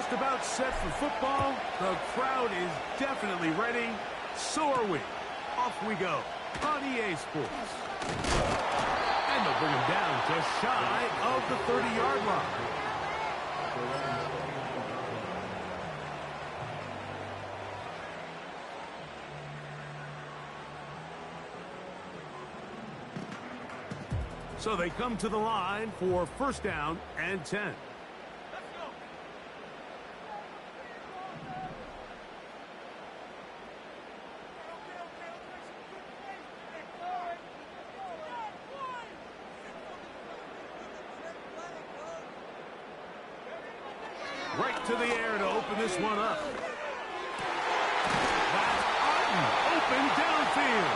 just about set for football. The crowd is definitely ready. So are we. Off we go on EA Sports. And they'll bring him down just shy of the 30-yard line. So they come to the line for first down and 10. Right to the air to open this one up. That's Otten, open downfield.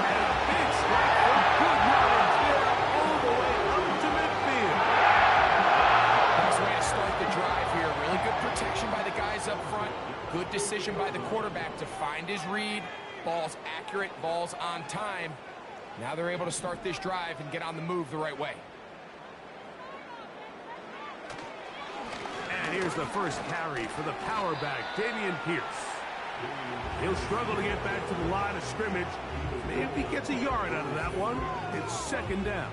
And a big strike for good yardage there all the way up to midfield. Nice way to start the drive here. Really good protection by the guys up front. Good decision by the quarterback to find his read. Ball's accurate, ball's on time. Now they're able to start this drive and get on the move the right way. And here's the first carry for the power back, Dameon Pierce. He'll struggle to get back to the line of scrimmage. Maybe he gets a yard out of that one. It's second down.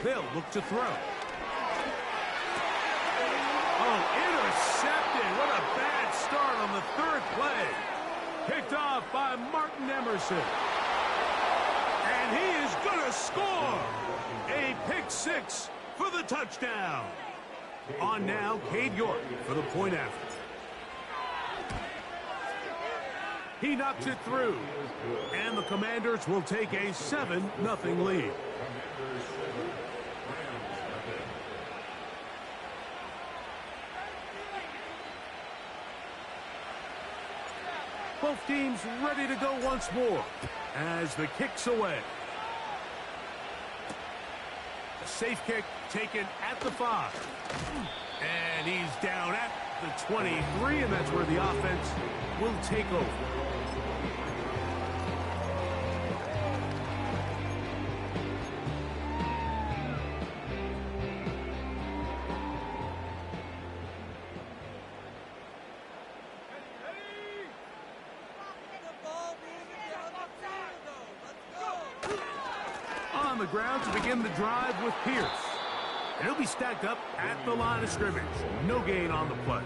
They'll look to throw. Oh, intercepted. What a bad start on the third play. Picked off by Martin Emerson. And he is going to score. A pick six for the touchdown. On now, Cade York for the point after. He knocks it through. And the Commanders will take a 7-0 lead. Both teams ready to go once more as the kick's away. A safe kick taken at the 5. And he's down at the 23, and that's where the offense will take over. On the ground to begin the drive with Pierce. And he'll be stacked up at the line of scrimmage. No gain on the play.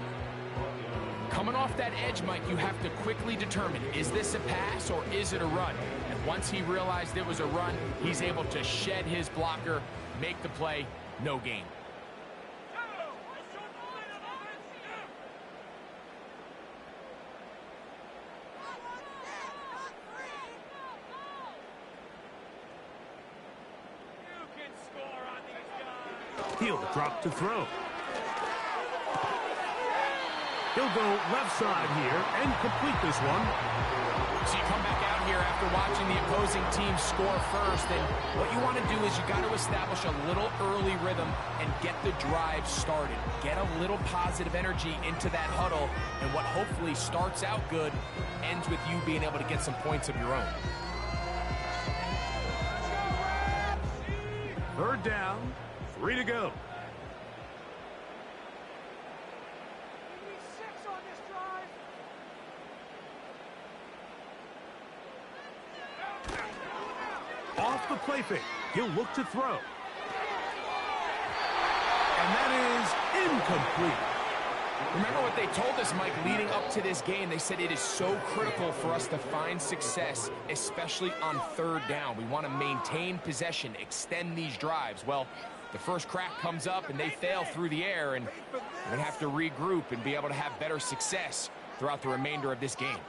Coming off that edge, Mike, you have to quickly determine, is this a pass or is it a run? And once he realized it was a run, he's able to shed his blocker, make the play, no gain. He'll drop to throw. He'll go left side here and complete this one. So you come back out here after watching the opposing team score first, and what you want to do is you got to establish a little early rhythm and get the drive started. Get a little positive energy into that huddle, and what hopefully starts out good ends with you being able to get some points of your own. Third down, 3 to go. Off the play fake, he'll look to throw. And that is incomplete. Remember what they told us, Mike, leading up to this game. They said it is so critical for us to find success, especially on third down. We want to maintain possession, extend these drives. Well, the first crack comes up and they fail through the air, and we're going to have to regroup and be able to have better success throughout the remainder of this game.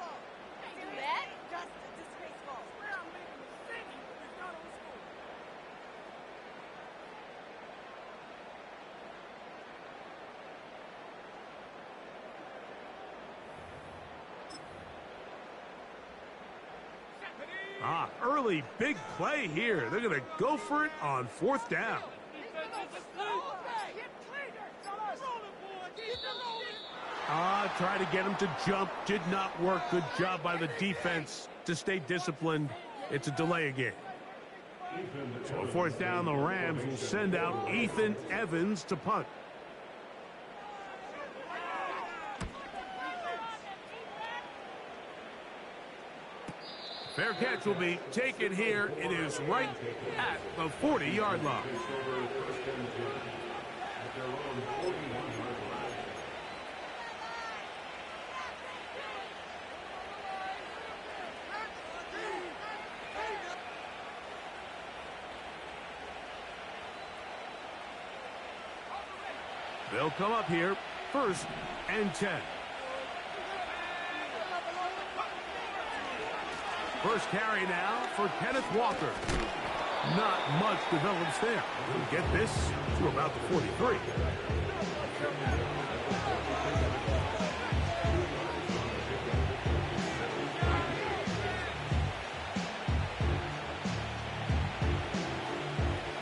Early big play here. They're going to go for it on 4th down. Try to get him to jump. Did not work. Good job by the defense to stay disciplined. It's a delay again. So 4th down, the Rams will send out Ethan Evans to punt. Fair catch will be taken here. It is right at the 40-yard line. They'll come up here, 1st and 10. First carry now for Kenneth Walker. Not much develops there. He'll get this to about the 43.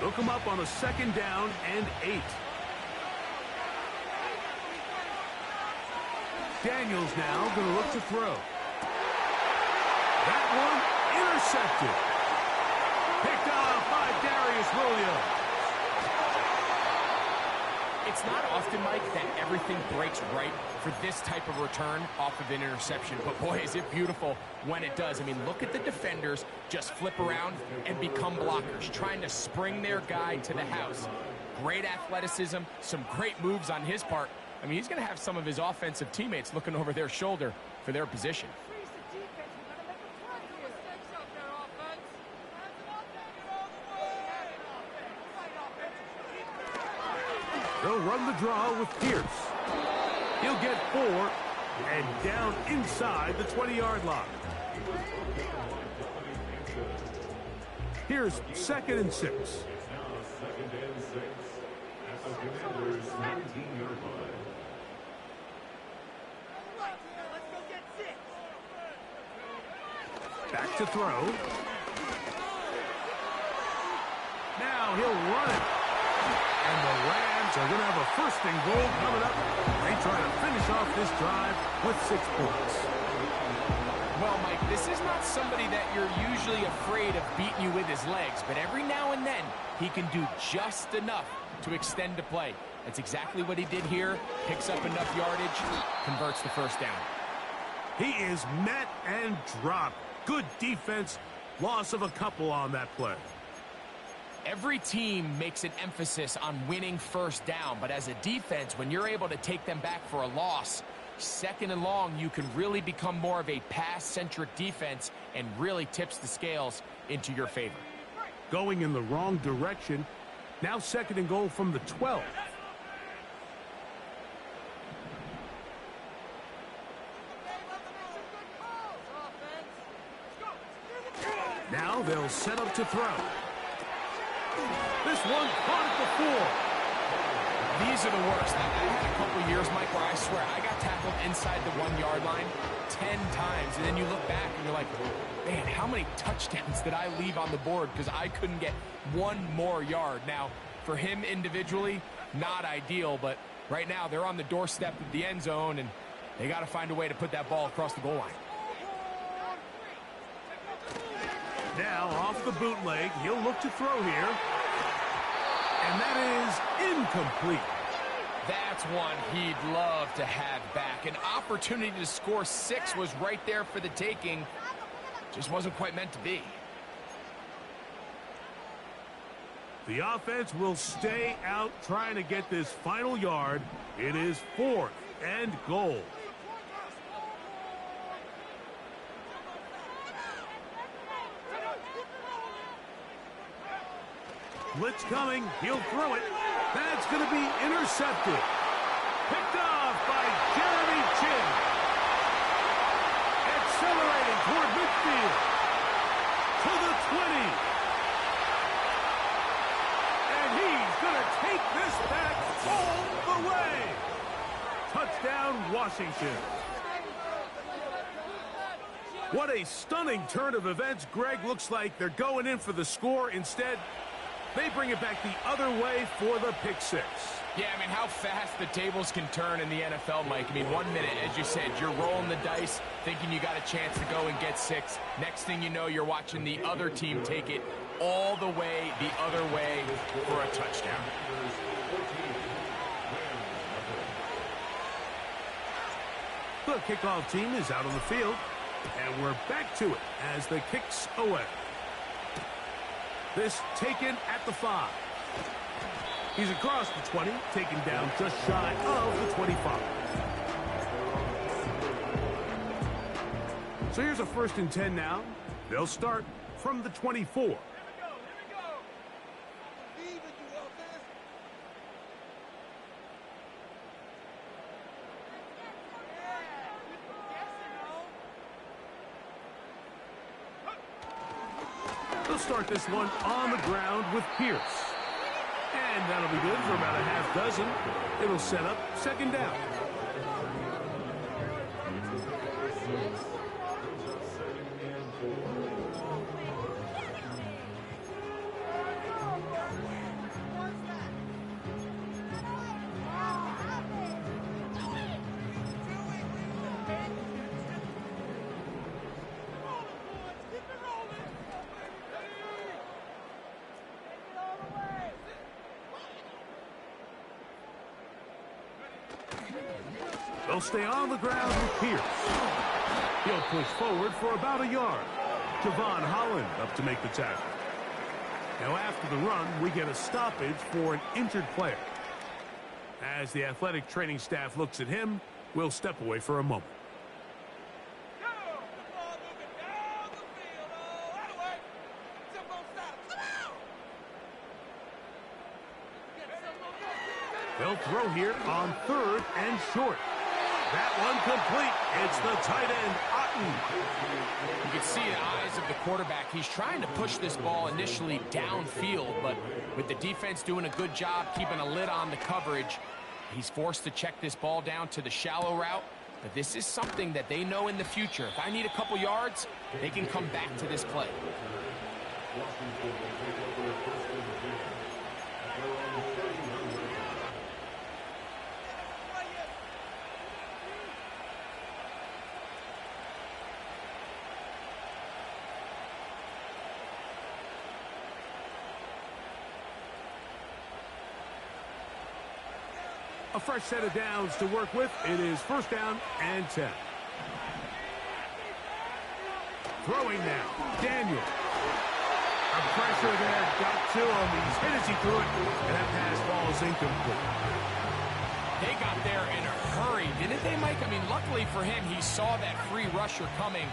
They'll come up on a 2nd down and 8. Daniels now going to look to throw. That one intercepted. Picked off by Darius Williams. It's not often, Mike, that everything breaks right for this type of return off of an interception. But, boy, is it beautiful when it does. I mean, look at the defenders just flip around and become blockers, trying to spring their guy to the house. Great athleticism, some great moves on his part. I mean, he's going to have some of his offensive teammates looking over their shoulder for their position. They'll run the draw with Pierce. He'll get 4 and down inside the 20-yard line. Here's 2nd and 6. Back to throw. Now he'll run it. And the Rams are going to have a 1st and goal coming up. They try to finish off this drive with 6 points. Well, Mike, this is not somebody that you're usually afraid of beating you with his legs, but every now and then he can do just enough to extend the play. That's exactly what he did here. Picks up enough yardage, converts the 1st down. He is met and dropped. Good defense. Loss of a couple on that play. Every team makes an emphasis on winning 1st down, but as a defense, when you're able to take them back for a loss, 2nd and long, you can really become more of a pass-centric defense and really tips the scales into your favor. Going in the wrong direction. Now 2nd and goal from the 12. Now they'll set up to throw. This one caught at the 4. These are the worst. I had a couple years, Mike, where I swear I got tackled inside the 1-yard line 10 times, and then you look back and you're like, man, how many touchdowns did I leave on the board because I couldn't get 1 more yard? Now, for him individually, not ideal, but right now they're on the doorstep of the end zone, and they got to find a way to put that ball across the goal line. Now off the bootleg, he'll look to throw here. And that is incomplete. That's one he'd love to have back. An opportunity to score 6 was right there for the taking. Just wasn't quite meant to be. The offense will stay out trying to get this final yard. It is 4th and goal. Blitz coming. He'll throw it. That's going to be intercepted. Picked off by Jeremy Chinn. Accelerating toward midfield. To the 20. And he's going to take this back all the way. Touchdown, Washington. What a stunning turn of events. Greg, looks like they're going in for the score. Instead, they bring it back the other way for the pick six. Yeah, I mean, how fast the tables can turn in the NFL, Mike. I mean, 1 minute, as you said, you're rolling the dice, thinking you got a chance to go and get 6. Next thing you know, you're watching the other team take it all the way the other way for a touchdown. The kickoff team is out on the field, and we're back to it as the kicks away. This taken at the 5. He's across the 20, taken down just shy of the 25. So here's a 1st and 10 now. They'll start from the 24. They'll start this one on the ground with Pierce. And that'll be good for about a half dozen. It'll set up 2nd down. They'll stay on the ground with Pierce. He'll push forward for about a yard. Javon Holland up to make the tackle. Now after the run, we get a stoppage for an injured player. As the athletic training staff looks at him, we'll step away for a moment. They'll throw here on 3rd and short. That one complete. It's the tight end, Otten. You can see the eyes of the quarterback. He's trying to push this ball initially downfield, but with the defense doing a good job keeping a lid on the coverage, he's forced to check this ball down to the shallow route. But this is something that they know in the future. If I need a couple yards, they can come back to this play. A fresh set of downs to work with. It is 1st down and 10. Throwing now, Daniel. A pressure there got to him. He's hit as he threw it, and that pass ball is incomplete. They got there in a hurry, didn't they, Mike? I mean, luckily for him, he saw that free rusher coming,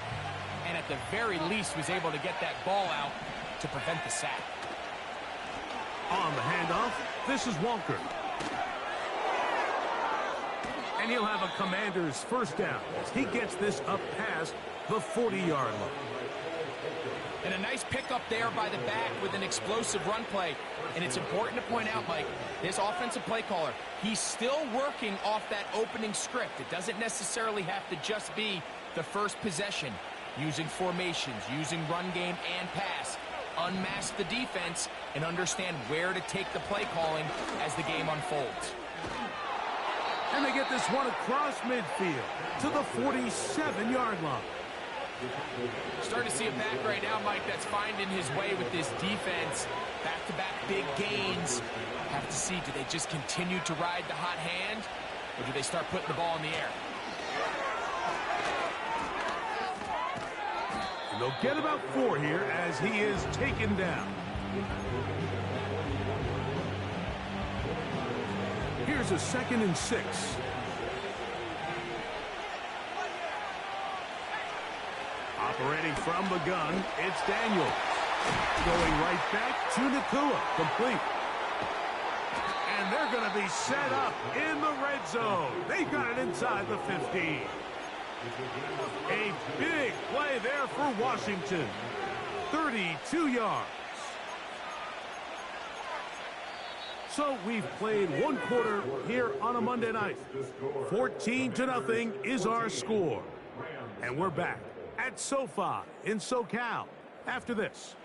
and at the very least was able to get that ball out to prevent the sack. On the handoff, this is Walker. And he'll have a Commander's 1st down as he gets this up past the 40-yard line. And a nice pickup there by the back with an explosive run play. And it's important to point out, Mike, this offensive play caller, he's still working off that opening script. It doesn't necessarily have to just be the first possession. Using formations, using run game and pass. Unmask the defense and understand where to take the play calling as the game unfolds. And they get this one across midfield to the 47-yard line. Starting to see a back right now, Mike, that's finding his way with this defense. Back-to-back big gains. Have to see, do they just continue to ride the hot hand, or do they start putting the ball in the air? And they'll get about 4 here as he is taken down. Here's a 2nd and 6. Operating from the gun, it's Daniel. Going right back to Nakua, complete. And they're going to be set up in the red zone. They've got it inside the 15. A big play there for Washington. 32 yards. So we've played 1 quarter here on a Monday night. 14-0 is our score. And we're back at SoFi in SoCal after this.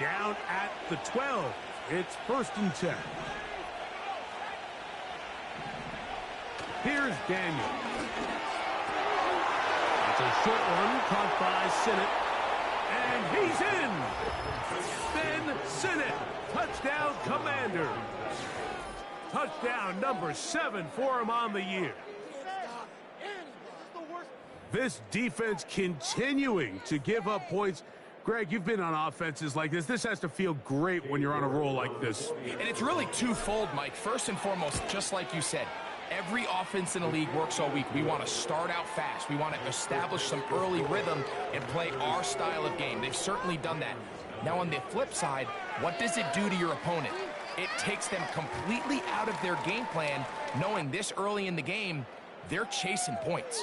Down at the 12. It's 1st and 10. Here's Daniel. It's a short one caught by Sinnott. And he's in. Ben Sinnott. Touchdown, Commanders. Touchdown number 7 for him on the year. This defense continuing to give up points. Greg, you've been on offenses like this. This has to feel great when you're on a roll like this. And it's really twofold, Mike. First and foremost, just like you said, every offense in the league works all week. We want to start out fast. We want to establish some early rhythm and play our style of game. They've certainly done that. Now, on the flip side, what does it do to your opponent? It takes them completely out of their game plan, knowing this early in the game, they're chasing points.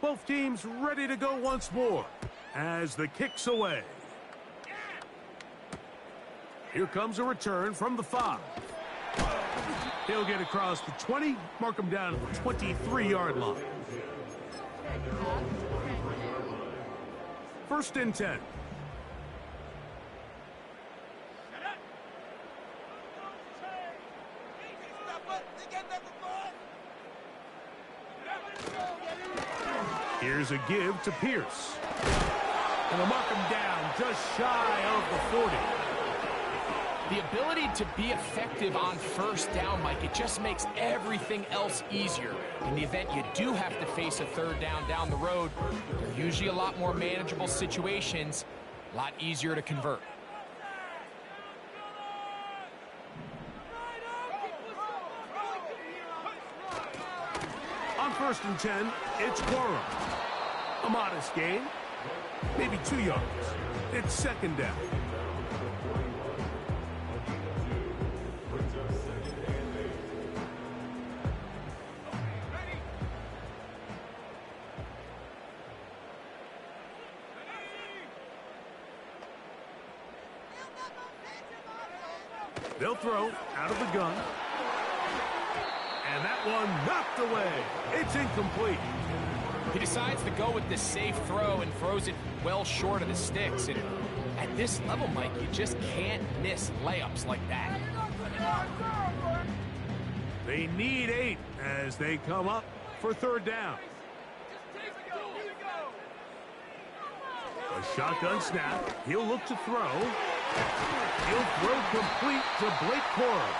Both teams ready to go once more as the kick's away. Here comes a return from the 5. He'll get across the 20, mark him down at the 23-yard line. 1st and 10. Here's a give to Pierce. And they'll mark him down just shy of the 40. The ability to be effective on 1st down, Mike, it just makes everything else easier. In the event you do have to face a 3rd down the road, they're usually a lot more manageable situations, a lot easier to convert. On 1st and 10, it's Corum. A modest gain, maybe 2 yards. It's 2nd down. They'll throw out of the gun. And that one knocked away. It's incomplete. He decides to go with the safe throw and throws it well short of the sticks. And at this level, Mike, you just can't miss layups like that. They need 8 as they come up for 3rd down. A shotgun snap. He'll look to throw. He'll throw complete to Blake Corum.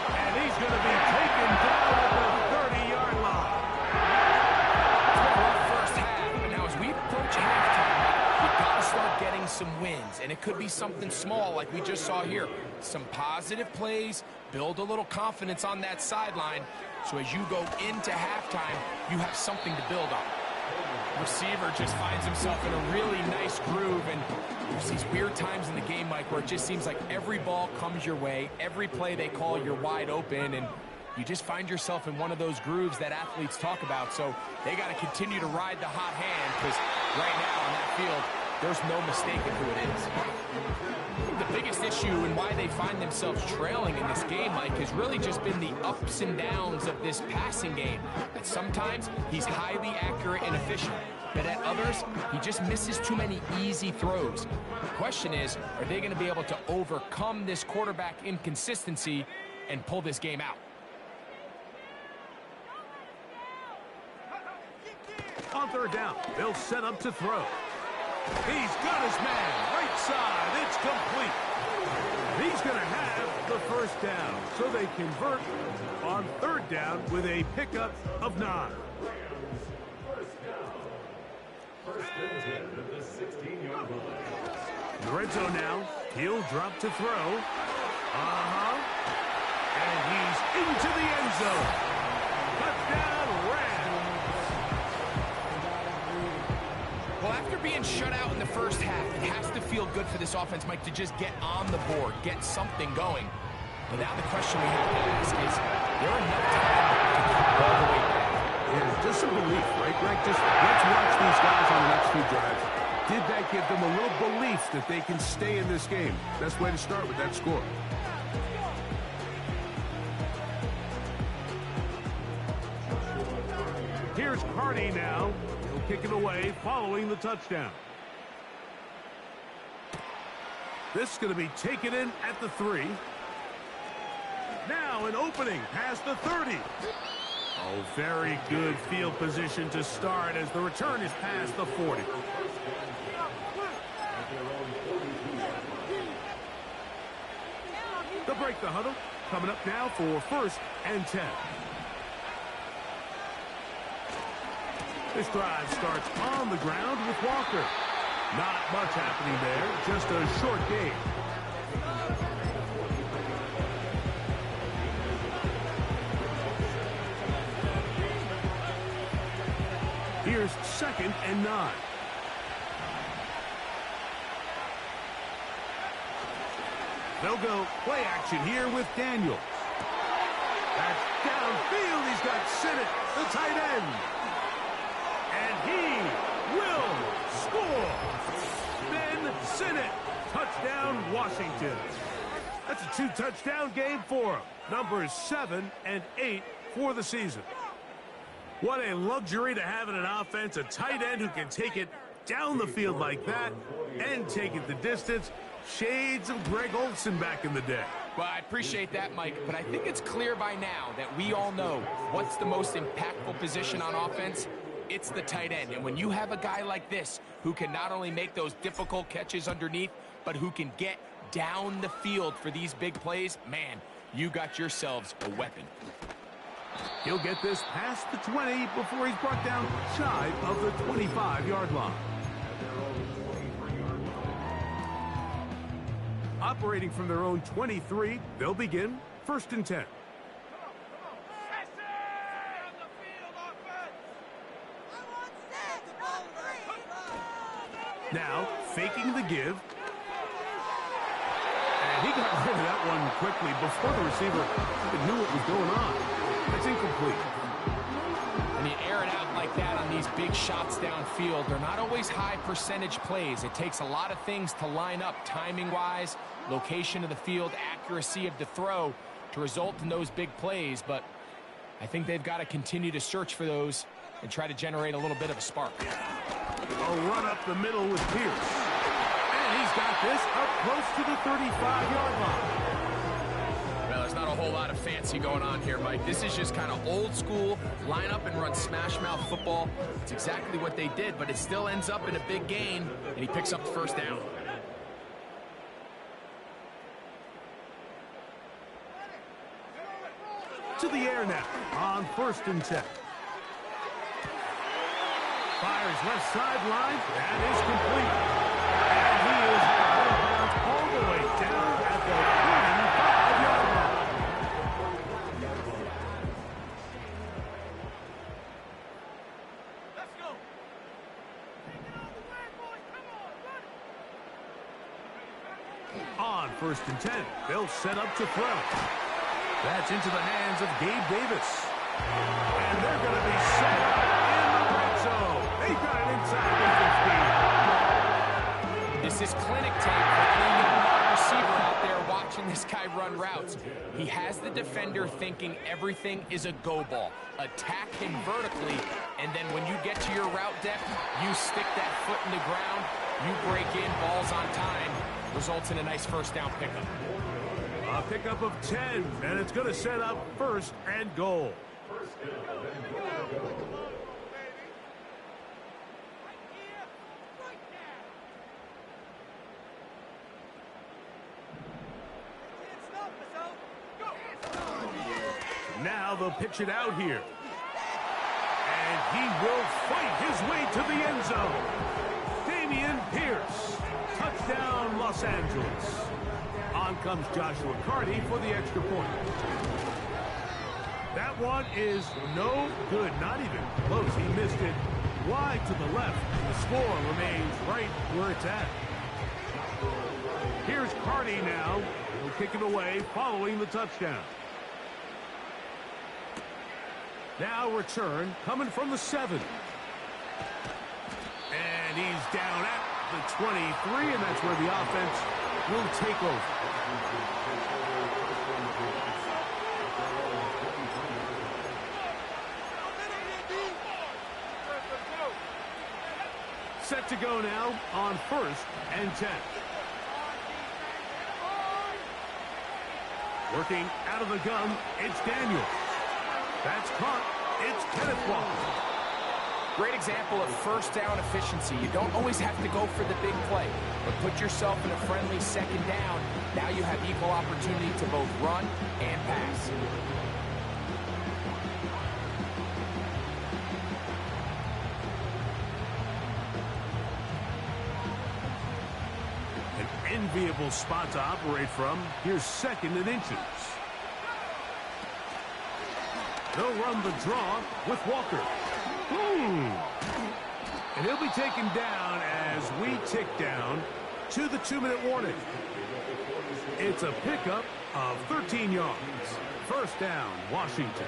And he's going to be taken down at the 30-yard line. First half, but now as we approach halftime, you've got to start getting some wins. And it could be something small like we just saw here. Some positive plays, build a little confidence on that sideline. So as you go into halftime, you have something to build on. Receiver just finds himself in a really nice groove, and there's these weird times in the game, Mike, where it just seems like every ball comes your way, every play they call, you're wide open, and you just find yourself in one of those grooves that athletes talk about. So they got to continue to ride the hot hand, because right now on that field, there's no mistaking who it is. The biggest issue and why they find themselves trailing in this game, Mike, has really just been the ups and downs of this passing game. That sometimes he's highly accurate and efficient, but at others, he just misses too many easy throws. The question is, are they going to be able to overcome this quarterback inconsistency and pull this game out? On 3rd down, they'll set up to throw. He's got his man, right side, it's complete. He's going to have the 1st down, so they convert on 3rd down with a pickup of 9. Lorenzo now, he'll drop to throw. And he's into the end zone. Touchdown, Rams. Well, after being shut out in the first half, it has to feel good for this offense, Mike, to just get on the board, get something going. But now the question we have to ask is, there enough time to keep all the way back? Yeah, just some relief, right, Greg? Just let's watch these guys on the next few drives. Did that give them a little belief that they can stay in this game? Best way to start with that score. Here's Cardi now. He'll kick it away following the touchdown. This is going to be taken in at the 3. Now an opening past the 30. Oh, very good field position to start as the return is past the 40. They'll break the huddle. Coming up now for 1st and 10. This drive starts on the ground with Walker. Not much happening there, just a short game. Here's 2nd and 9. They'll go play action here with Daniels. That's downfield. He's got Sinnott, the tight end. And he will score. Ben Sinnott. Touchdown, Washington. That's a 2-touchdown game for him. Numbers 7 and 8 for the season. What a luxury to have in an offense, a tight end who can take it down the field like that and take it the distance. Shades of Greg Olsen back in the day. Well, I appreciate that, Mike, but I think it's clear by now that we all know what's the most impactful position on offense. It's the tight end. And when you have a guy like this who can not only make those difficult catches underneath, but who can get down the field for these big plays, man, you got yourselves a weapon. He'll get this past the 20 before he's brought down shy of the 25-yard line. Operating from their own 23, they'll begin 1st and 10. Now, faking the give. And he got rid of that one quickly before the receiver even knew what was going on. That's incomplete. When you air it out like that on these big shots downfield, they're not always high percentage plays. It takes a lot of things to line up timing-wise, location of the field, accuracy of the throw to result in those big plays. But I think they've got to continue to search for those and try to generate a little bit of a spark. A run up the middle with Pierce. And he's got this up close to the 35-yard line. Well, there's not a whole lot of fancy going on here, Mike. This is just kind of old school, line up and run smash mouth football. It's exactly what they did, but it still ends up in a big gain, and he picks up the 1st down. To the air now on 1st and 10. Fires left sideline. That is complete. And he is out of bounds all the way down at the 35-yard line. Let's go. On 1st and 10, they'll set up to throw. That's into the hands of Gabe Davis. And they're going to be set up in the red zone. They've got it inside the 15. This is clinic tape for any young receiver out there watching this guy run routes. He has the defender thinking everything is a go ball. Attack him vertically, and then when you get to your route depth, you stick that foot in the ground, you break in, balls on time, results in a nice 1st down pickup. A pickup of 10, and it's going to set up 1st and goal. Now they'll pitch it out here. And he will fight his way to the end zone. Dameon Pierce. Touchdown, Los Angeles. On comes Joshua Cardi for the extra point. That one is no good, not even close. He missed it wide to the left. The score remains right where it's at. Here's Cardi now. He'll kick it away following the touchdown. Now return coming from the 7. And he's down at the 23, and that's where the offense will take over. Set to go now on 1st and 10. Working out of the gun, it's Daniels. That's caught. It's Kenneth Walker. Great example of first down efficiency. You don't always have to go for the big play, but put yourself in a friendly second down. Now you have equal opportunity to both run and pass. An enviable spot to operate from. Here's 2nd and inches. They'll run the draw with Walker. And he'll be taken down as we tick down to the 2-minute warning. It's a pickup of 13 yards. First down, Washington.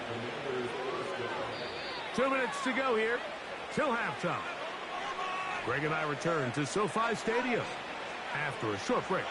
2 minutes to go here till halftime. Greg and I return to SoFi Stadium after a short break.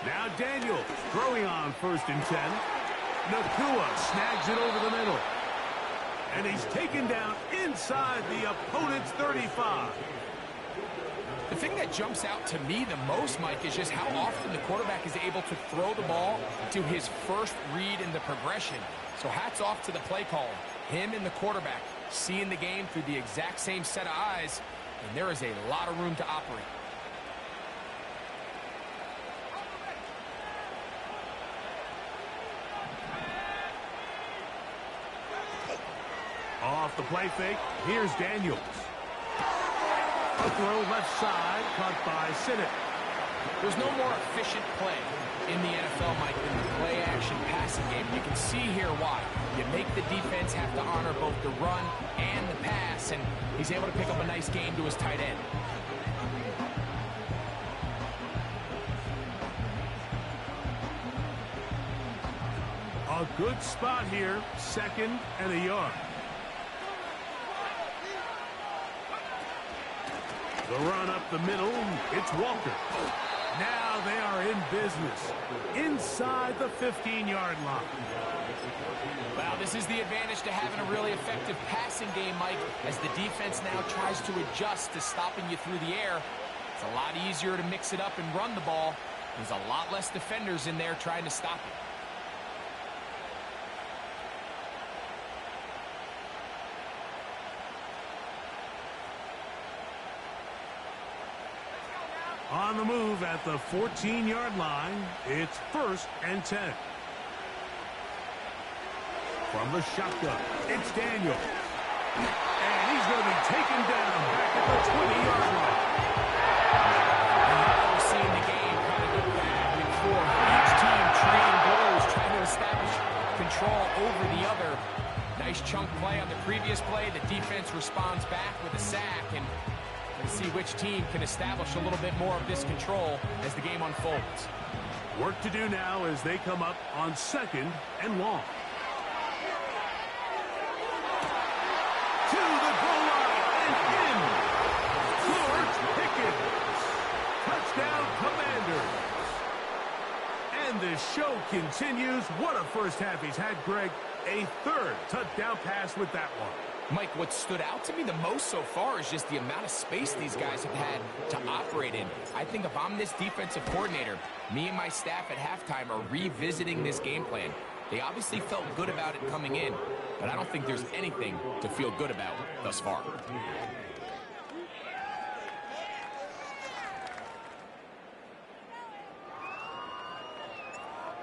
Now Daniels throwing on 1st and 10. Nacua snags it over the middle. And he's taken down inside the opponent's 35. The thing that jumps out to me the most, Mike, is just how often the quarterback is able to throw the ball to his first read in the progression. So hats off to the play caller. Him and the quarterback seeing the game through the exact same set of eyes, and there is a lot of room to operate. Off the play fake, here's Daniels. A throw left side, caught by Sinnott. There's no more efficient play in the NFL, Mike, than the play-action passing game. You can see here why. You make the defense have to honor both the run and the pass, and he's able to pick up a nice gain to his tight end. A good spot here, 2nd and a yard. The run up the middle, it's Walker. Now they are in business inside the 15-yard line. Well, this is the advantage to having a really effective passing game, Mike, as the defense now tries to adjust to stopping you through the air. It's a lot easier to mix it up and run the ball. There's a lot less defenders in there trying to stop it. On the move at the 14-yard line, it's 1st and 10. From the shotgun, it's Daniels. And he's going to be taken down back at the 20-yard line. And now we're seeing the game kind of go back and forth. Each team trading blows, trying to establish control over the other. Nice chunk play on the previous play. The defense responds back with a sack, and to see which team can establish a little bit more of this control as the game unfolds. Work to do now as they come up on 2nd and long. To the goal line and in. George Pickens. Touchdown, Commanders. And this show continues. What a first half he's had, Greg. A 3rd touchdown pass with that one. Mike, what stood out to me the most so far is just the amount of space these guys have had to operate in. I think if I'm this defensive coordinator, me and my staff at halftime are revisiting this game plan. They obviously felt good about it coming in, but I don't think there's anything to feel good about thus far.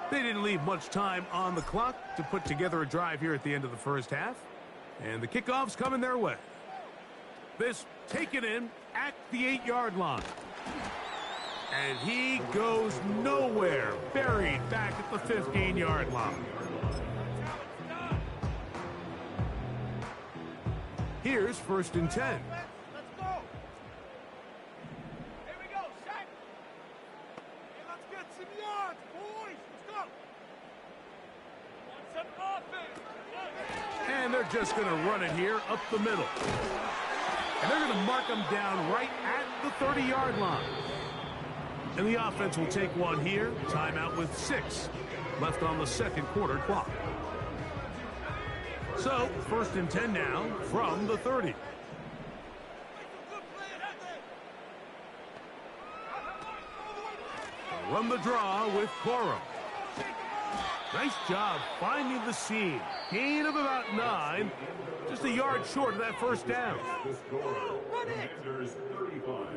They didn't leave much time on the clock to put together a drive here at the end of the first half. And the kickoff's coming their way. This taken in at the 8-yard line. And he goes nowhere. Buried back at the 15-yard line. Here's 1st and 10. Let's go. Here we go, Shaq. Hey, let's get some yards, boys. Let's go. Want some offense. And they're just going to run it here up the middle. And they're going to mark them down right at the 30-yard line. And the offense will take one here. Timeout with 6 left on the second quarter clock. So, 1st and 10 now from the 30. Run the draw with Corum. Nice job finding the seam. Gain of about 9. Just a yard short of that 1st down. Commanders 35.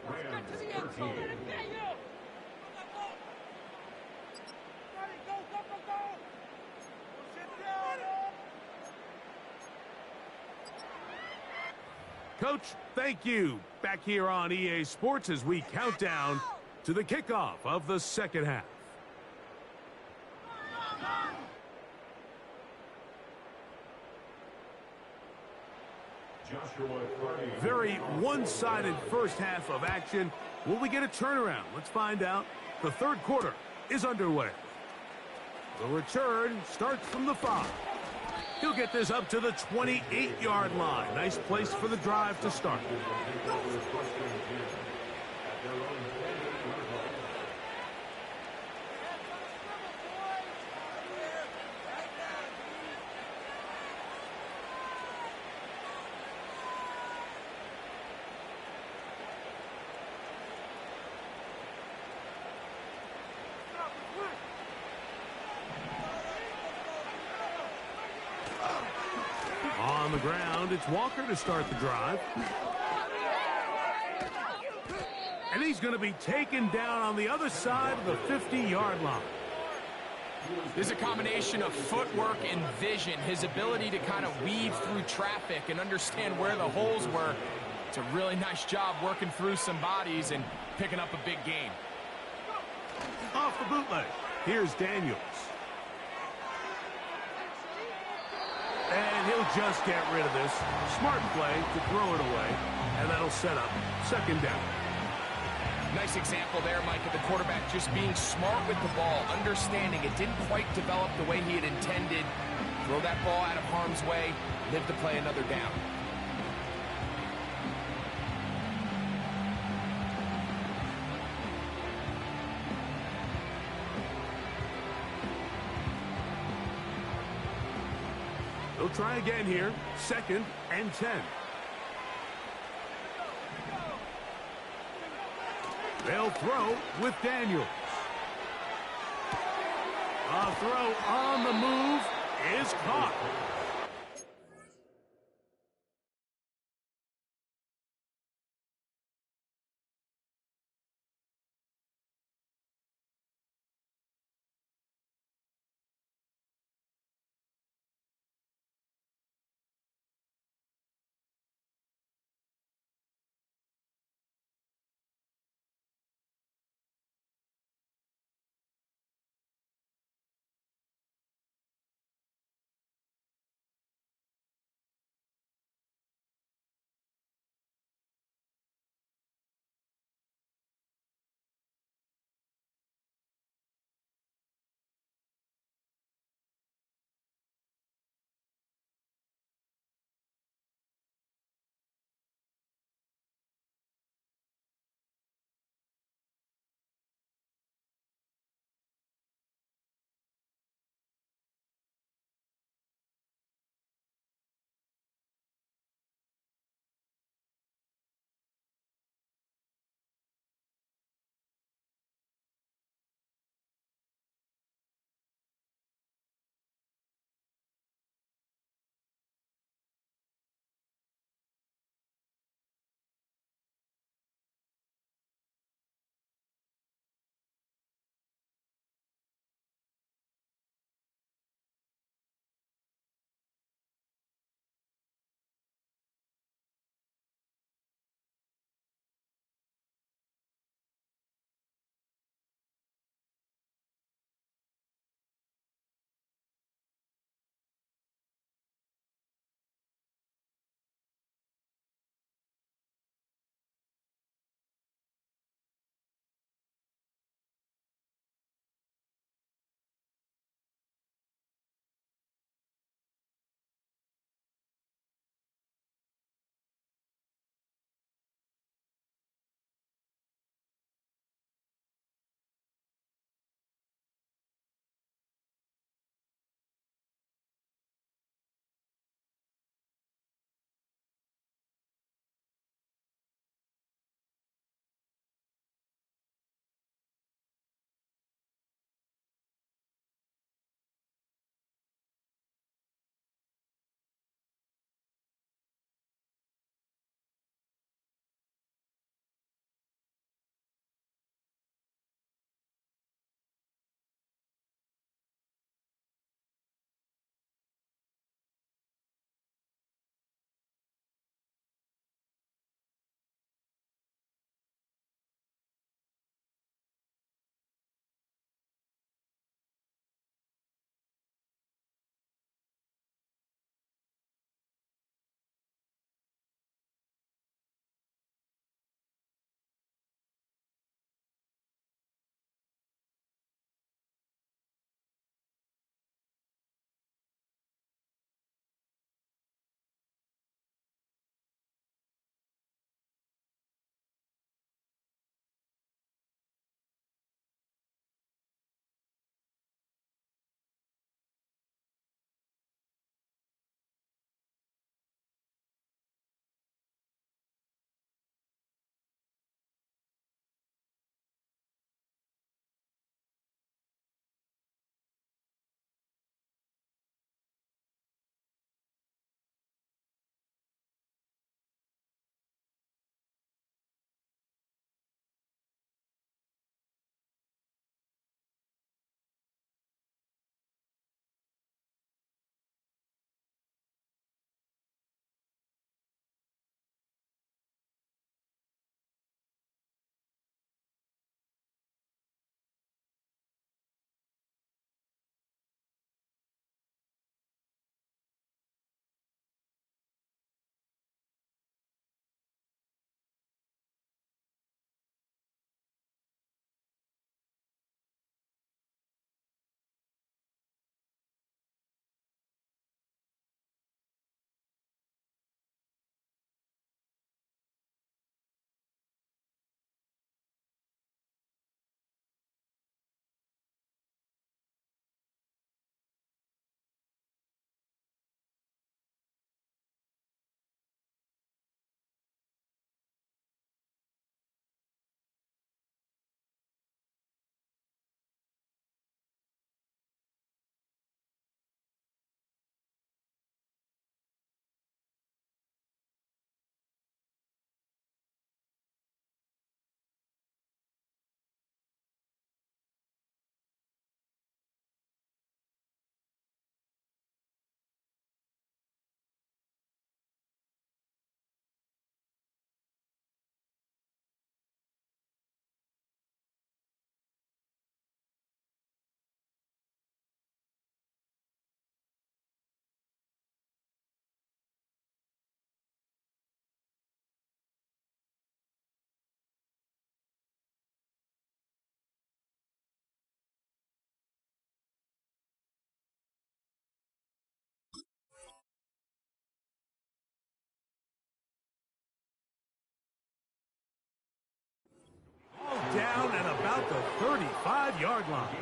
Rams 13. Coach, thank you. Back here on EA Sports as we count down to the kickoff of the second half. Very one-sided first half of action. Will we get a turnaround? Let's find out. The third quarter is underway. The return starts from the 5. He'll get this up to the 28-yard line. Nice place for the drive to start. On the ground, it's Walker to start the drive. And he's going to be taken down on the other side of the 50-yard line. There's a combination of footwork and vision, his ability to kind of weave through traffic and understand where the holes were. It's a really nice job working through some bodies and picking up a big gain. Off the bootleg, here's Daniels. And he'll just get rid of this. Smart play to throw it away, and that'll set up 2nd down. Nice example there, Mike, of the quarterback just being smart with the ball, understanding it didn't quite develop the way he had intended. Throw that ball out of harm's way, live to play another down. They'll try again here. 2nd and 10. They'll throw with Daniels. A throw on the move is caught. 35-yard line.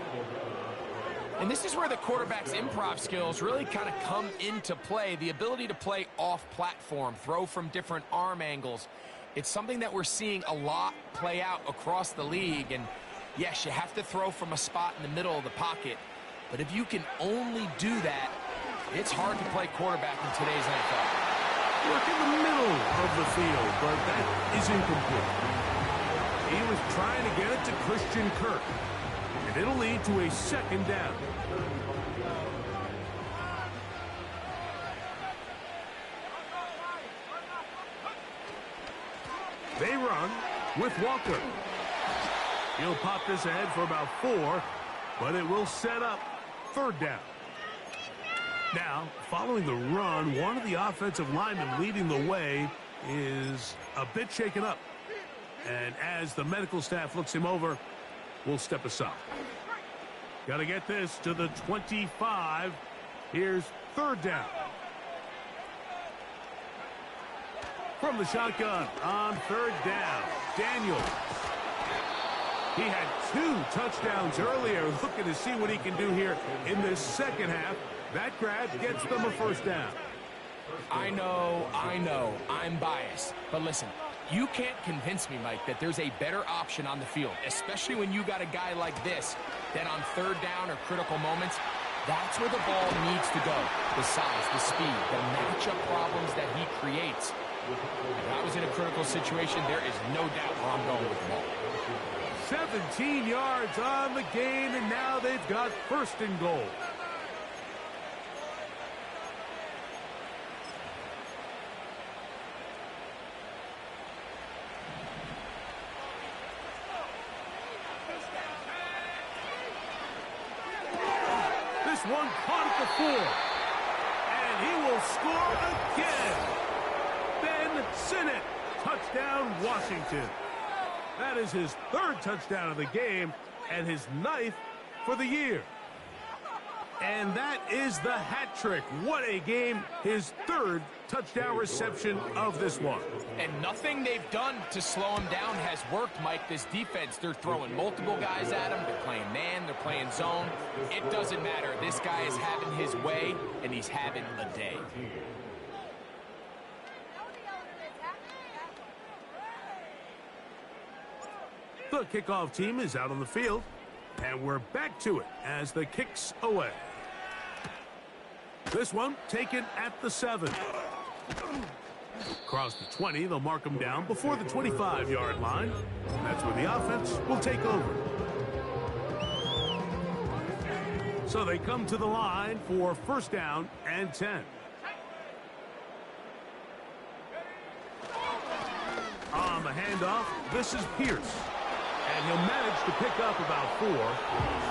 And this is where the quarterback's improv skills really kind of come into play. The ability to play off-platform, throw from different arm angles. It's something that we're seeing a lot play out across the league. And yes, you have to throw from a spot in the middle of the pocket. But if you can only do that, it's hard to play quarterback in today's NFL. Work in the middle of the field, but that is incomplete. He was trying to get it to Christian Kirk. And it'll lead to a second down. They run with Walker. He'll pop this ahead for about 4, but it will set up third down. Now, following the run, one of the offensive linemen leading the way is a bit shaken up. And as the medical staff looks him over, we'll step aside. Got to get this to the 25. Here's third down. From the shotgun on third down, Daniels. He had 2 touchdowns earlier. Looking to see what he can do here in this second half. That grab gets them a first down. I know, I'm biased. But listen, you can't convince me, Mike, that there's a better option on the field, especially when you got a guy like this, that on third down or critical moments, that's where the ball needs to go. The size, the speed, the matchup problems that he creates. If I was in a critical situation, there is no doubt where I'm going with the ball. 17 yards on the gain, and now they've got first and goal. This one caught at the 4, and he will score again. Ben Sinnott, touchdown Washington. That is his 3rd touchdown of the game and his 9th for the year. And that is the hat trick. What a game. His 3rd touchdown reception of this one. And nothing they've done to slow him down has worked, Mike. This defense, they're throwing multiple guys at him. They're playing man. They're playing zone. It doesn't matter. This guy is having his way, and he's having a day. The kickoff team is out on the field, and we're back to it as the kick's away. This one taken at the 7. Across the 20, they'll mark him down before the 25-yard line. That's where the offense will take over. So they come to the line for first down and 10. On the handoff, this is Pierce. And he'll manage to pick up about 4.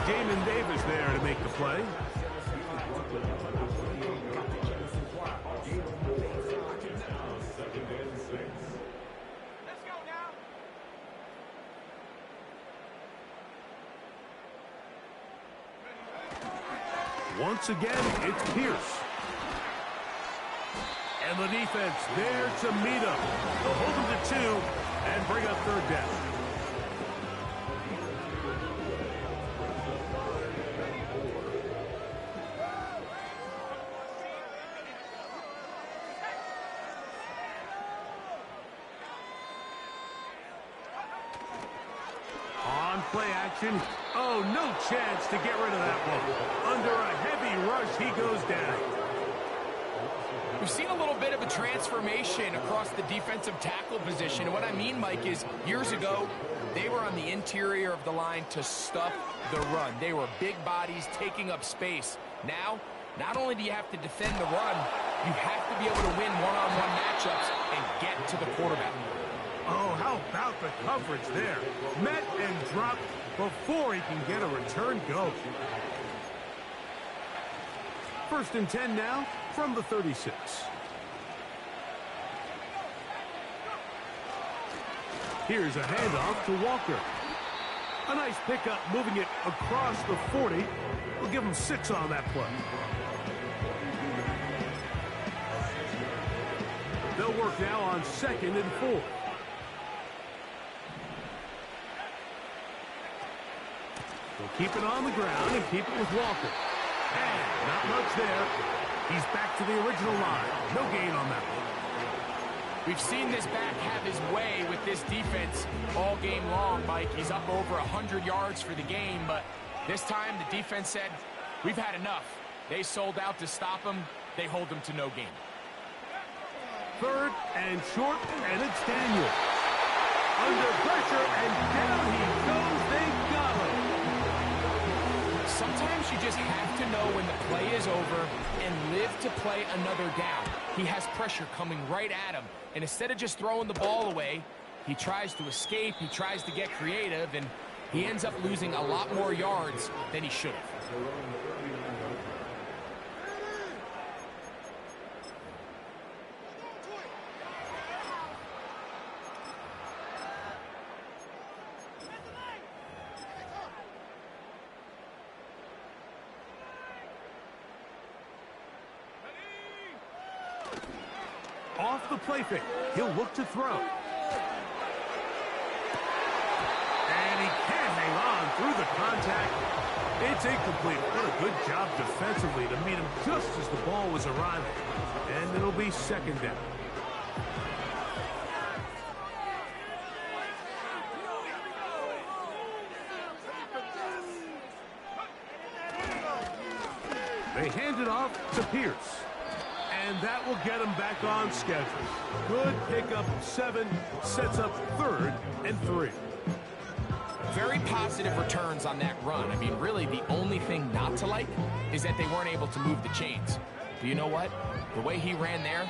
Jamin Davis there to make the play. Let's go now. Once again, it's Pierce. And the defense there to meet him. They'll hold him to 2 and bring up third down. Play action. Oh, no chance to get rid of that one. Under a heavy rush, he goes down. We've seen a little bit of a transformation across the defensive tackle position. And what I mean, Mike, is years ago, they were on the interior of the line to stuff the run. They were big bodies taking up space. Now, not only do you have to defend the run, you have to be able to win one-on-one matchups and get to the quarterback. Oh, how about the coverage there? Met and dropped before he can get a return go. First and 10 now from the 36. Here's a handoff to Walker. A nice pickup moving it across the 40. We'll give him 6 on that play. They'll work now on 2nd and 4. keep it on the ground and keep it with Walker. And not much there. He's back to the original line. No gain on that one. We've seen this back have his way with this defense all game long, Mike. He's up over 100 yards for the game, but this time the defense said, we've had enough. They sold out to stop him. They hold him to no gain. Third and short, and it's Daniel. Under pressure, and down he goes. They got him. Sometimes you just have to know when the play is over and live to play another down. He has pressure coming right at him, and instead of just throwing the ball away, he tries to escape, he tries to get creative, and he ends up losing a lot more yards than he should have. Off the play fake. He'll look to throw. And he can't hang on through the contact. It's incomplete. What a good job defensively to meet him just as the ball was arriving. And it'll be second down. They hand it off to Pierce. And that will get him back on schedule. Good pickup, 7, sets up 3rd and 3. Very positive returns on that run. I mean, really, the only thing not to like is that they weren't able to move the chains. Do you know what? The way he ran there,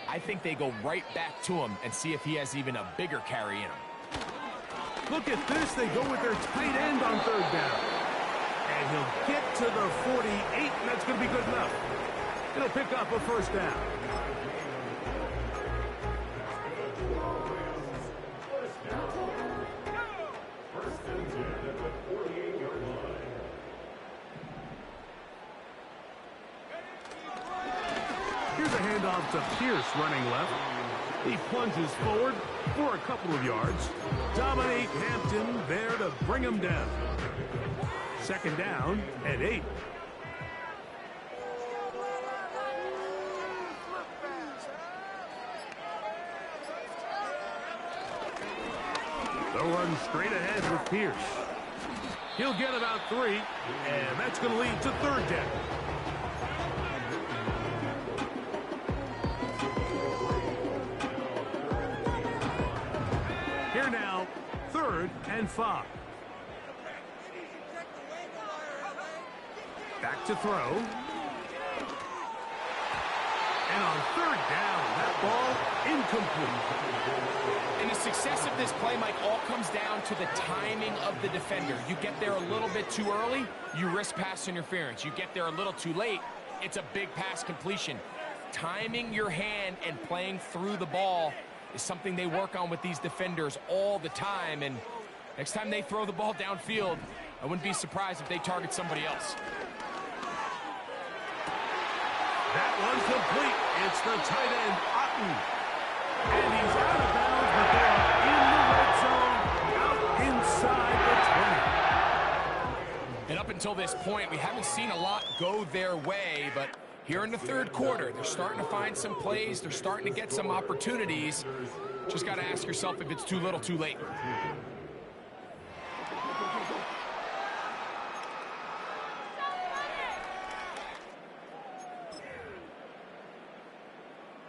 I think they go right back to him and see if he has even a bigger carry in him. Look at this. They go with their tight end on 3rd down. And he'll get to the 48, and that's going to be good enough. It'll pick up a 1st down. Here's a handoff to Pierce running left. He plunges forward for a couple of yards. Dominique Hampton there to bring him down. 2nd down and 8. They'll run straight ahead with Pierce. He'll get about 3, and that's going to lead to 3rd down. Here now, 3rd and 5. Back to throw. And on 3rd down, that ball incomplete. And the success of this play, Mike, all comes down to the timing of the defender. You get there a little bit too early, you risk pass interference. You get there a little too late, it's a big pass completion. Timing your hand and playing through the ball is something they work on with these defenders all the time. And next time they throw the ball downfield, I wouldn't be surprised if they target somebody else. That one's complete. It's the tight end, Otten. And he's out of bounds, but they are in the red zone, out inside the 20. And up until this point, we haven't seen a lot go their way, but here in the 3rd quarter, they're starting to find some plays. They're starting to get some opportunities. Just got to ask yourself if it's too little, too late.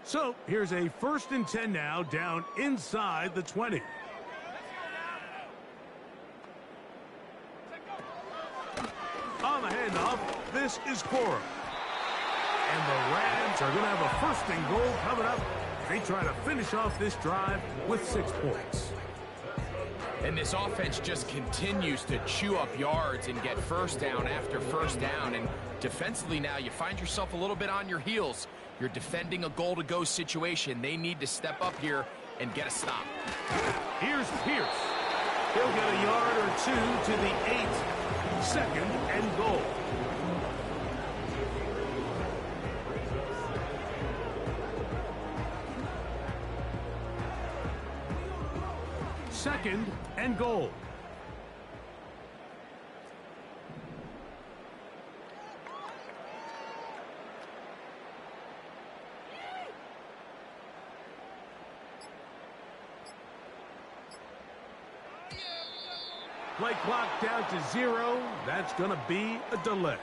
So here's a 1st and 10 now, down inside the 20. On the handoff, this is Cora. And the Rams are going to have a 1st and goal coming up. They try to finish off this drive with 6 points. And this offense just continues to chew up yards and get 1st down after 1st down. And defensively now, you find yourself a little bit on your heels. You're defending a goal-to-go situation. They need to step up here and get a stop. Here's Pierce. He'll get a yard or 2 to the 8. 2nd and goal. Second and goal. Play clock down to 0. That's going to be a delay.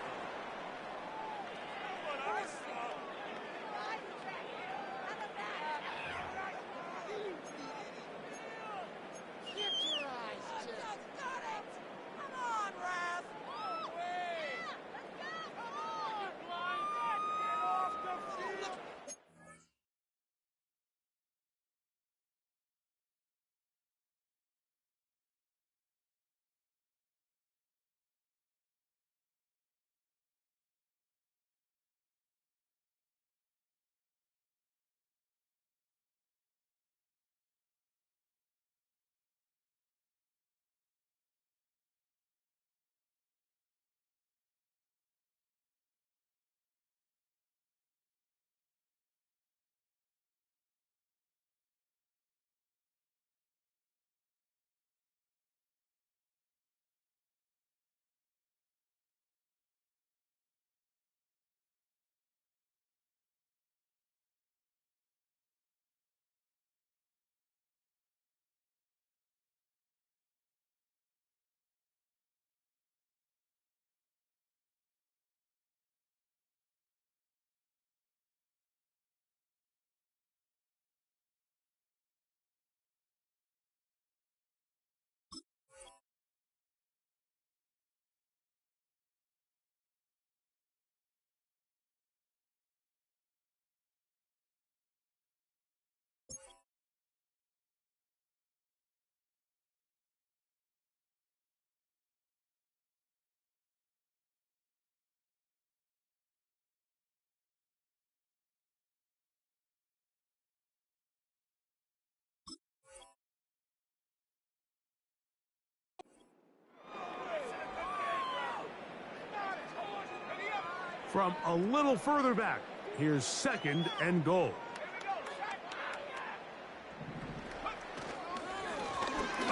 From a little further back, here's 2nd and goal.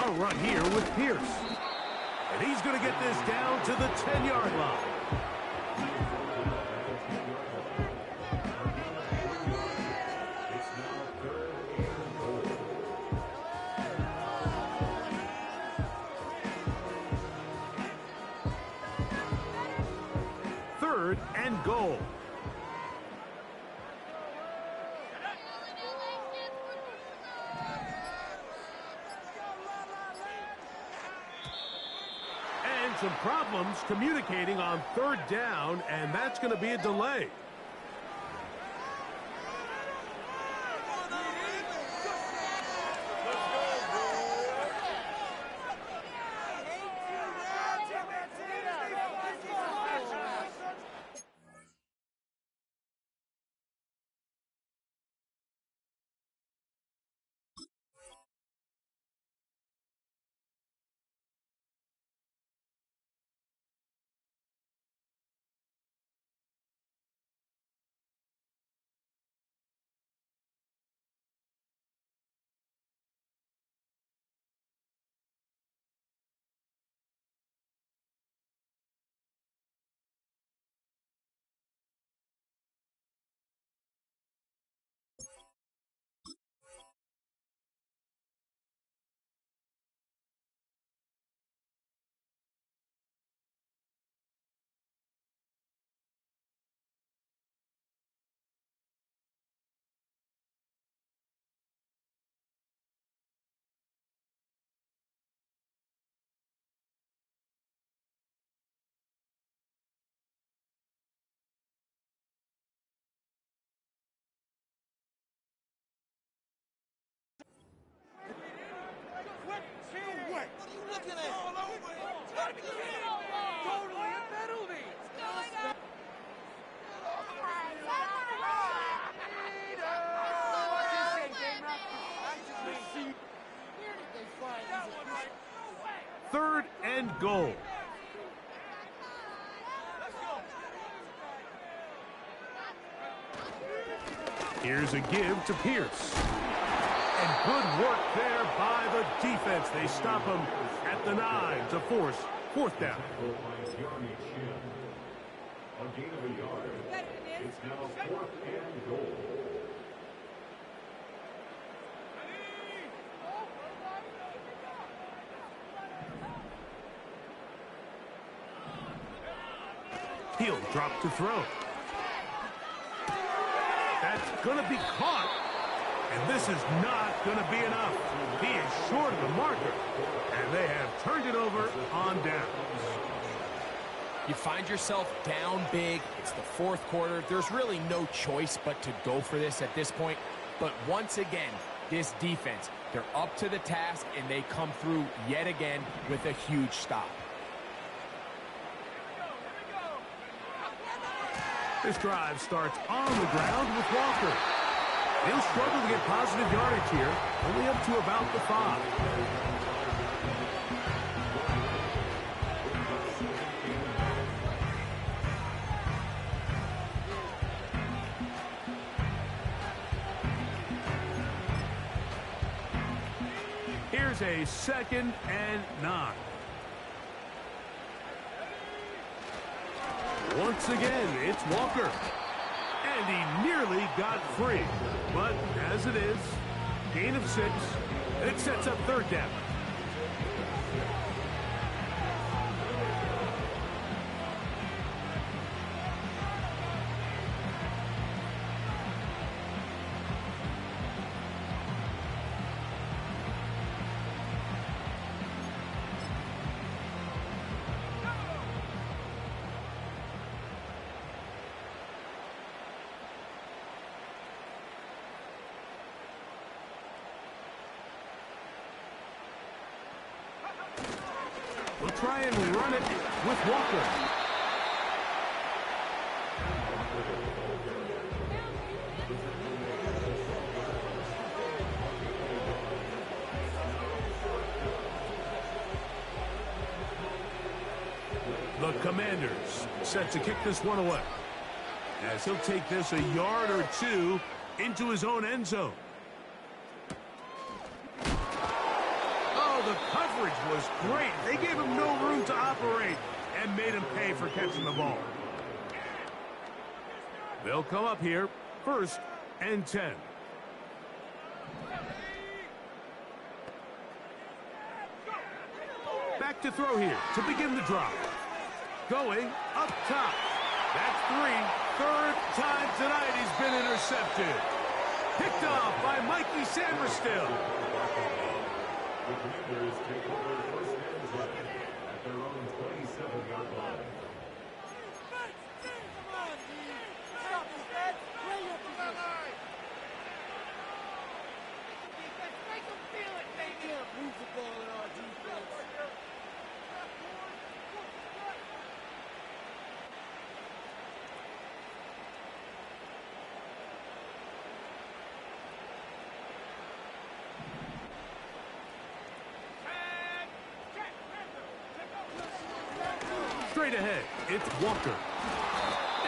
A run here with Pierce. And he's going to get this down to the 10-yard line. Third and goal. And some problems communicating on 3rd down, and that's going to be a delay. Third and goal. Here's a give to Pierce. And good work there by the defense. They stop him at the 9 to force 4th down. It's now 4th and goal. He'll drop to throw. That's going to be caught. And this is not going to be enough. He is short of the marker. And they have turned it over on downs. You find yourself down big. It's the fourth quarter. There's really no choice but to go for this at this point. But once again, this defense, they're up to the task, and they come through yet again with a huge stop. This drive starts on the ground with Walker. He'll struggle to get positive yardage here, only up to about the 5. Here's a 2nd and 9. Once again, it's Walker. And he nearly got free. But as it is, gain of 6. It sets up 3rd down. We'll try and run it with Walker. The Commanders set to kick this one away, as he'll take this a yard or 2 into his own end zone. The coverage was great. They gave him no room to operate and made him pay for catching the ball. They'll come up here, 1st and 10. Back to throw here to begin the drive. Going up top. That's 3. 3rd time tonight he's been intercepted. Picked off by Mikey Sainristil. The Commanders take over 1st and 10 at their own 27-yard line. Come on, D. Stop his head. Way up to the line. Make him feel it, baby. You can't move the ball in our defense. Straight ahead, it's Walker.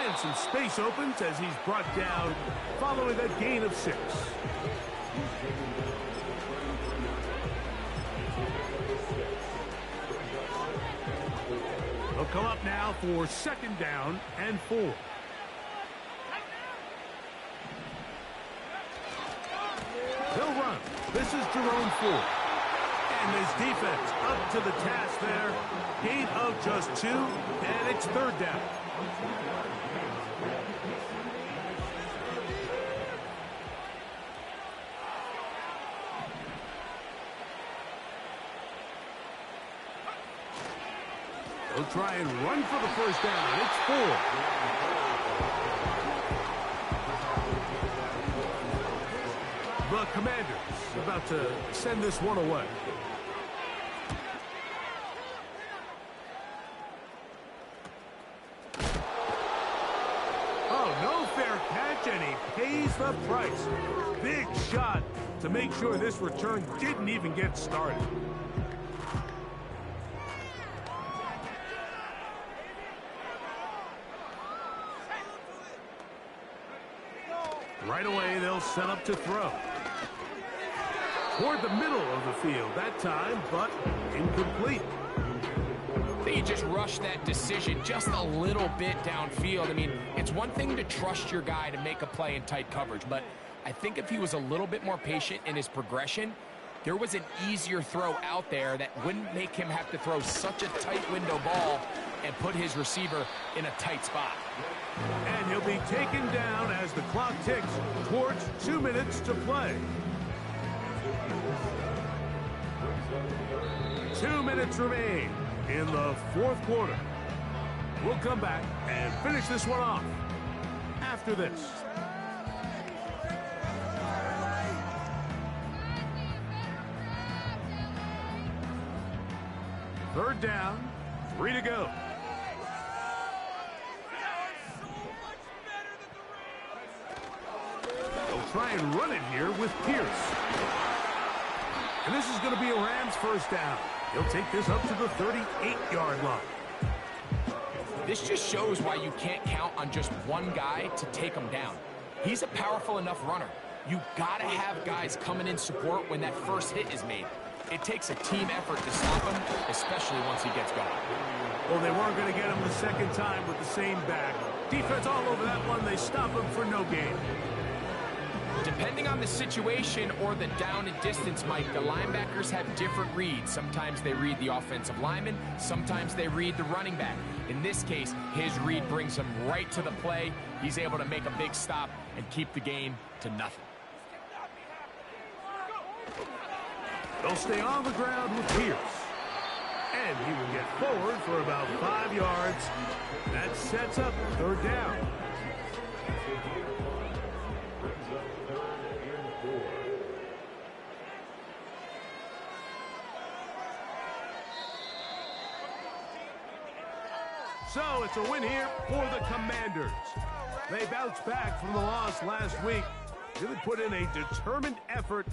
And some space opens as he's brought down following a gain of 6. They'll come up now for 2nd down and 4. They'll run. This is Jerome Ford. And his defense up to the task there. Gain of just 2, and it's 3rd down. They'll try and run for the 1st down. It's 4. The Commanders about to send this one away. And he pays the price. Big shot to make sure this return didn't even get started. Right away, they'll set up to throw. Toward the middle of the field that time, but incomplete. He just rushed that decision just a little bit downfield. I mean, it's one thing to trust your guy to make a play in tight coverage, but I think if he was a little bit more patient in his progression, There was an easier throw out there that wouldn't make him have to throw such a tight window ball and put his receiver in a tight spot. And he'll be taken down as the clock ticks towards 2 minutes to play. 2 minutes remain in the fourth quarter. We'll come back and finish this one off after this. Third down, 3 to go. They'll try and run it here with Pierce. And this is going to be a Rams first down. He'll take this up to the 38-yard line. This just shows why you can't count on just one guy to take him down. He's a powerful enough runner. You gotta have guys coming in support when that first hit is made. It takes a team effort to stop him, especially once he gets going. Well, they weren't going to get him the second time with the same back. Defense all over that one. They stop him for no gain. Depending on the situation or the down and distance, Mike, the linebackers have different reads. Sometimes they read the offensive lineman. Sometimes they read the running back. In this case, his read brings him right to the play. He's able to make a big stop and keep the game to nothing. They'll stay on the ground with Pierce. And he will get forward for about 5 yards. That sets up third down. So it's a win here for the Commanders. They bounced back from the loss last week. Really put in a determined effort